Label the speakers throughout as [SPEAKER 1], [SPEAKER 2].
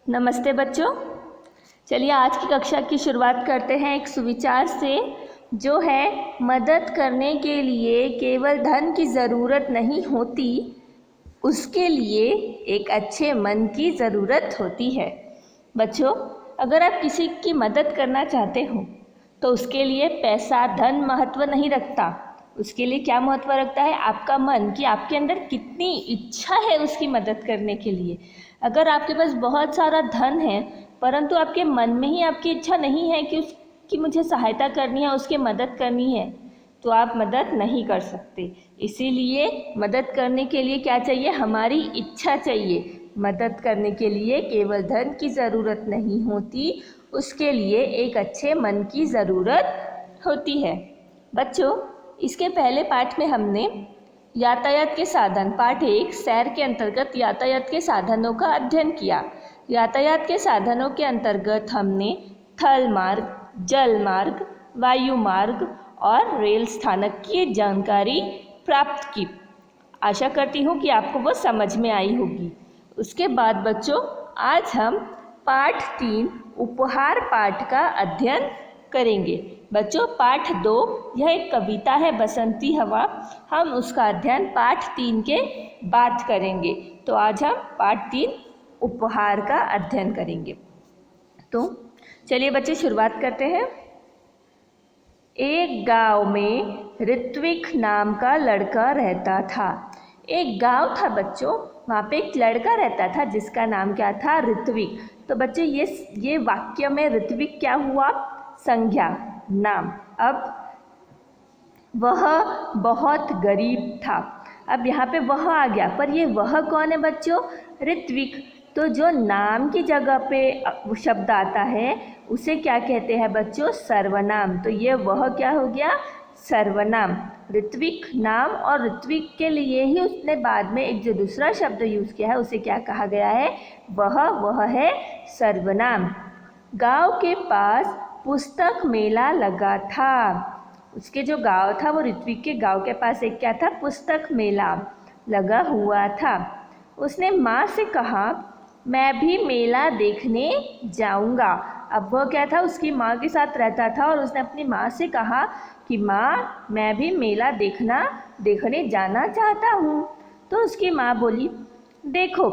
[SPEAKER 1] नमस्ते बच्चों। चलिए आज की कक्षा की शुरुआत करते हैं एक सुविचार से, जो है मदद करने के लिए केवल धन की ज़रूरत नहीं होती, उसके लिए एक अच्छे मन की ज़रूरत होती है। बच्चों, अगर आप किसी की मदद करना चाहते हो तो उसके लिए पैसा धन महत्व नहीं रखता। उसके लिए क्या महत्व रखता है? आपका मन, कि आपके अंदर कितनी इच्छा है उसकी मदद करने के लिए। अगर आपके पास बहुत सारा धन है परंतु आपके मन में ही आपकी इच्छा नहीं है कि उसकी मुझे सहायता करनी है, उसकी मदद करनी है, तो आप मदद नहीं कर सकते। इसीलिए मदद करने के लिए क्या चाहिए? हमारी इच्छा चाहिए। मदद करने के लिए केवल धन की ज़रूरत नहीं होती, उसके लिए एक अच्छे मन की ज़रूरत होती है। बच्चों, इसके पहले पाठ में हमने यातायात के साधन पाठ 1 सैर के अंतर्गत यातायात के साधनों का अध्ययन किया। यातायात के साधनों के अंतर्गत हमने थल मार्ग, जल मार्ग, वायु मार्ग और रेल स्थानक की जानकारी प्राप्त की। आशा करती हूँ कि आपको वो समझ में आई होगी। उसके बाद बच्चों, आज हम पाठ 3 उपहार पाठ का अध्ययन करेंगे। बच्चों, पाठ 2 यह एक कविता है बसंती हवा, हम उसका अध्ययन पाठ 3 के बाद करेंगे। तो आज हम पाठ 3 उपहार का अध्ययन करेंगे। तो चलिए बच्चे शुरुआत करते हैं। एक गांव में ऋत्विक नाम का लड़का रहता था। एक गांव था बच्चों, वहाँ पे एक लड़का रहता था जिसका नाम क्या था? ऋत्विक। तो बच्चों ये वाक्य में ऋत्विक क्या हुआ? संज्ञा, नाम। अब वह बहुत गरीब था। अब यहाँ पे वह आ गया, पर ये वह कौन है बच्चों? ऋत्विक। तो जो नाम की जगह पे वो शब्द आता है उसे क्या कहते हैं बच्चों? सर्वनाम। तो ये वह क्या हो गया? सर्वनाम। ऋत्विक नाम, और ऋत्विक के लिए ही उसने बाद में एक जो दूसरा शब्द यूज़ किया है उसे क्या कहा गया है? वह है सर्वनाम। गांव के पास पुस्तक मेला लगा था। उसके जो गांव था, वो ऋत्विक के गांव के पास एक क्या था? पुस्तक मेला लगा हुआ था। उसने माँ से कहा, मैं भी मेला देखने जाऊंगा। अब वह क्या था? उसकी माँ के साथ रहता था और उसने अपनी माँ से कहा कि माँ, मैं भी मेला देखने जाना चाहता हूँ। तो उसकी माँ बोली, देखो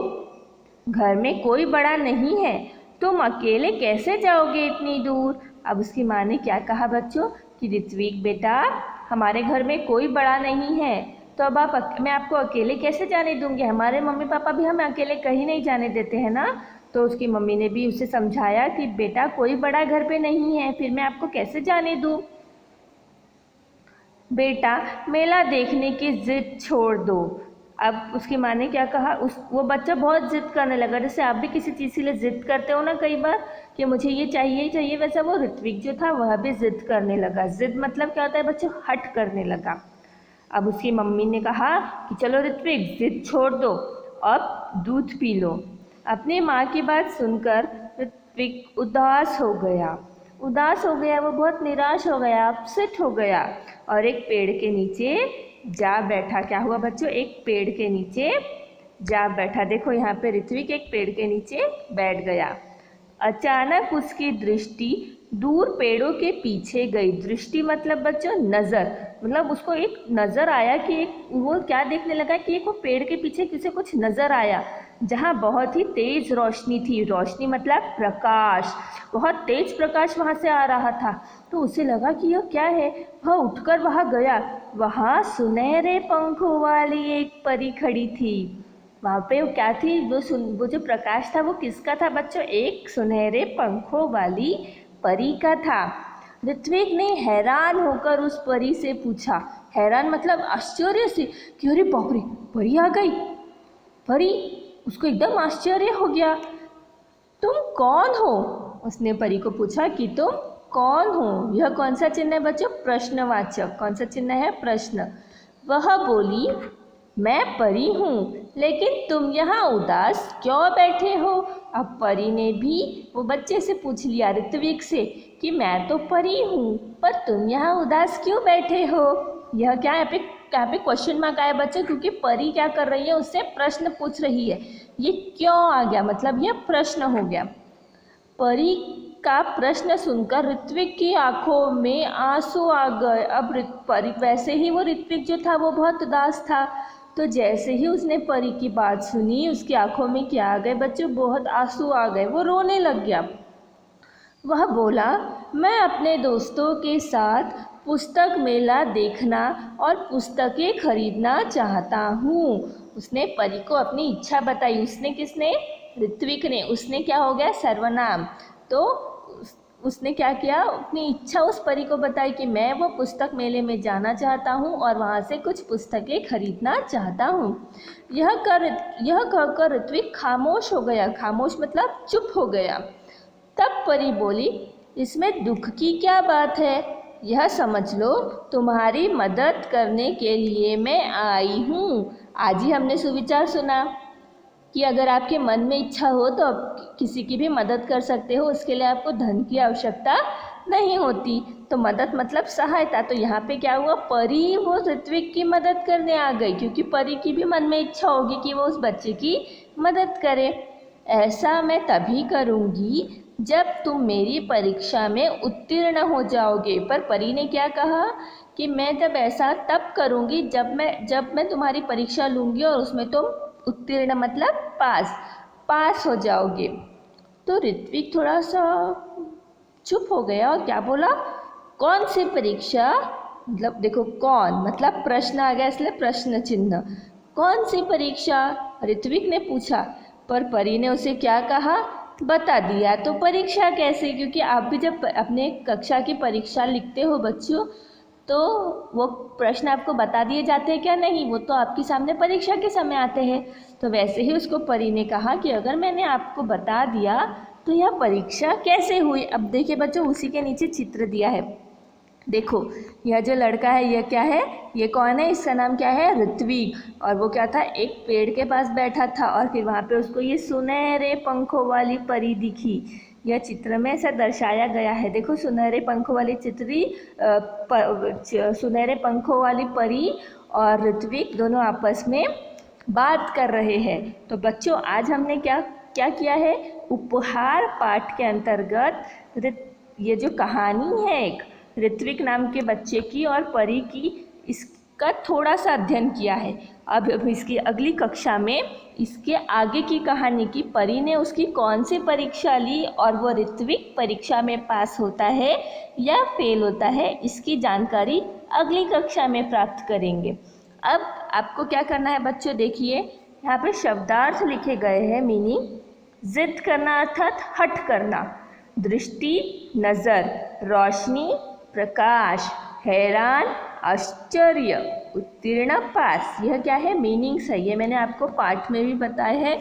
[SPEAKER 1] घर में कोई बड़ा नहीं है, तुम अकेले कैसे जाओगे इतनी दूर? अब उसकी माँ ने क्या कहा बच्चों? कि ऋत्विक बेटा, हमारे घर में कोई बड़ा नहीं है, तो अब मैं आपको अकेले कैसे जाने दूंगी? हमारे मम्मी पापा भी हमें अकेले कहीं नहीं जाने देते हैं ना। तो उसकी मम्मी ने भी उसे समझाया कि बेटा कोई बड़ा घर पे नहीं है, फिर मैं आपको कैसे जाने दूँ? बेटा मेला देखने की जिद छोड़ दो। अब उसकी माँ ने क्या कहा? वो बच्चा बहुत जिद करने लगा, जैसे आप भी किसी चीज़ के लिए जिद करते हो ना कई बार, कि मुझे ये चाहिए ही चाहिए, वैसा वो ऋत्विक जो था वह भी जिद करने लगा। जिद मतलब क्या होता है बच्चों? हट करने लगा। अब उसकी मम्मी ने कहा कि चलो ऋत्विक जिद छोड़ दो, अब दूध पी लो। अपनी माँ की बात सुनकर ऋत्विक उदास हो गया। वो बहुत निराश हो गया, अपसेट हो गया और एक पेड़ के नीचे जा बैठा। क्या हुआ बच्चों? एक पेड़ के नीचे जा बैठा। देखो यहाँ पे ऋत्विक एक पेड़ के नीचे बैठ गया। अचानक उसकी दृष्टि दूर पेड़ों के पीछे गई। दृष्टि मतलब बच्चों नज़र, मतलब उसको एक नज़र आया कि वो क्या देखने लगा कि एक वो पेड़ के पीछे किसे कुछ नज़र आया, जहाँ बहुत ही तेज़ रोशनी थी। रोशनी मतलब प्रकाश, बहुत तेज़ प्रकाश वहाँ से आ रहा था। तो उसे लगा कि यह क्या है? वह उठकर वहाँ गया। वहाँ सुनहरे पंखों वाली एक परी खड़ी थी। वहाँ पे वो क्या थी? वो जो प्रकाश था वो किसका था बच्चों? एक सुनहरे पंखों वाली परी का था। ऋत्विक ने हैरान होकर उस परी से पूछा, हैरान मतलब आश्चर्य से, कि अरे बाप रे, परी आ गई। परी, उसको एकदम आश्चर्य हो गया। तुम कौन हो? उसने परी को पूछा कि तुम कौन हो? यह कौन सा चिन्ह है बच्चों? प्रश्नवाचक। कौन सा चिन्ह है? प्रश्न। वह बोली, मैं परी हूँ, लेकिन तुम यहाँ उदास क्यों बैठे हो? अब परी ने भी वो बच्चे से पूछ लिया, ऋत्विक से, कि मैं तो परी हूँ, पर तुम यहाँ उदास क्यों बैठे हो? यह क्या है? पे यहाँ पे क्वेश्चन मार्क आया बच्चों, क्योंकि परी क्या कर रही है, उससे प्रश्न पूछ रही है। ये क्यों आ गया, मतलब ये प्रश्न हो गया। परी का प्रश्न सुनकर ऋत्विक की आंखों में आंसू आ गए। अब परी, वैसे ही वो ऋत्विक जो था वो बहुत उदास था, तो जैसे ही उसने परी की बात सुनी उसकी आंखों में क्या आ गए बच्चों, बहुत आंसू आ गए, वो रोने लग गया। वह बोला, मैं अपने दोस्तों के साथ पुस्तक मेला देखना और पुस्तकें खरीदना चाहता हूँ। उसने परी को अपनी इच्छा बताई। उसने किसने, ऋत्विक ने। उसने क्या हो गया, सर्वनाम। तो उसने क्या किया, अपनी इच्छा उस परी को बताई कि मैं वो पुस्तक मेले में जाना चाहता हूँ और वहाँ से कुछ पुस्तकें खरीदना चाहता हूँ। यह कहकर ऋत्विक खामोश हो गया। खामोश मतलब चुप हो गया। तब परी बोली, इसमें दुख की क्या बात है, यह समझ लो तुम्हारी मदद करने के लिए मैं आई हूँ। आज ही हमने सुविचार सुना कि अगर आपके मन में इच्छा हो तो आप किसी की भी मदद कर सकते हो, उसके लिए आपको धन की आवश्यकता नहीं होती। तो मदद मतलब सहायता। तो यहाँ पे क्या हुआ, परी वो ऋत्विक की मदद करने आ गई, क्योंकि परी की भी मन में इच्छा होगी कि वो उस बच्चे की मदद करे। ऐसा मैं तभी करूँगी जब तुम मेरी परीक्षा में उत्तीर्ण हो जाओगे। पर परी ने क्या कहा कि मैं जब ऐसा तब करूँगी जब मैं तुम्हारी परीक्षा लूँगी और उसमें तुम उत्तीर्ण मतलब पास हो जाओगे। तो ऋत्विक थोड़ा सा चुप हो गया और क्या बोला, कौन सी परीक्षा, मतलब देखो कौन मतलब प्रश्न आ गया, इसलिए प्रश्न चिन्ह। कौन सी परीक्षा, ऋत्विक ने पूछा। पर परी ने उसे क्या कहा, बता दिया। तो परीक्षा कैसे, क्योंकि आप भी जब अपने कक्षा की परीक्षा लिखते हो बच्चों, तो वो प्रश्न आपको बता दिए जाते हैं क्या, नहीं, वो तो आपके सामने परीक्षा के समय आते हैं। तो वैसे ही उसको परी ने कहा कि अगर मैंने आपको बता दिया तो यह परीक्षा कैसे हुई। अब देखिए बच्चों, उसी के नीचे चित्र दिया है। देखो यह जो लड़का है यह क्या है, ये कौन है, इसका नाम क्या है, ऋत्विक। और वो क्या था, एक पेड़ के पास बैठा था और फिर वहाँ पे उसको ये सुनहरे पंखों वाली परी दिखी। यह चित्र में ऐसा दर्शाया गया है। देखो सुनहरे पंखों वाली सुनहरे पंखों वाली परी और ऋत्विक दोनों आपस में बात कर रहे हैं। तो बच्चों आज हमने क्या क्या किया है, उपहार पाठ के अंतर्गत ये जो कहानी है एक ऋत्विक नाम के बच्चे की और परी की, इसका थोड़ा सा अध्ययन किया है। अब इसकी अगली कक्षा में इसके आगे की कहानी की परी ने उसकी कौन सी परीक्षा ली और वो ऋत्विक परीक्षा में पास होता है या फेल होता है, इसकी जानकारी अगली कक्षा में प्राप्त करेंगे। अब आपको क्या करना है बच्चों, देखिए यहाँ पे शब्दार्थ लिखे गए हैं, मीनिंग। जिद करना अर्थात हट करना, दृष्टि नज़र, रोशनी प्रकाश, हैरान आश्चर्य, उत्तीर्ण पास। यह क्या है, मीनिंग्स है। ये मैंने आपको पाठ में भी बताया है।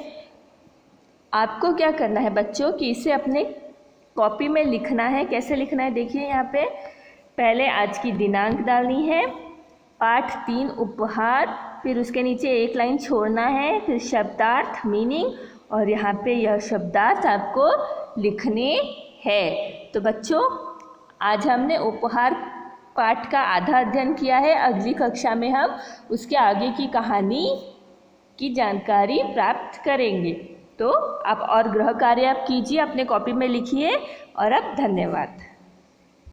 [SPEAKER 1] आपको क्या करना है बच्चों कि इसे अपने कॉपी में लिखना है। कैसे लिखना है, देखिए यहाँ पे पहले आज की दिनांक डालनी है, पाठ 3 उपहार, फिर उसके नीचे एक लाइन छोड़ना है, फिर शब्दार्थ मीनिंग, और यहाँ पे यह शब्दार्थ आपको लिखने हैं। तो बच्चों आज हमने उपहार पाठ का आधा अध्ययन किया है। अगली कक्षा में हम उसके आगे की कहानी की जानकारी प्राप्त करेंगे। तो आप और गृह कार्य आप कीजिए, अपने कॉपी में लिखिए। और अब धन्यवाद।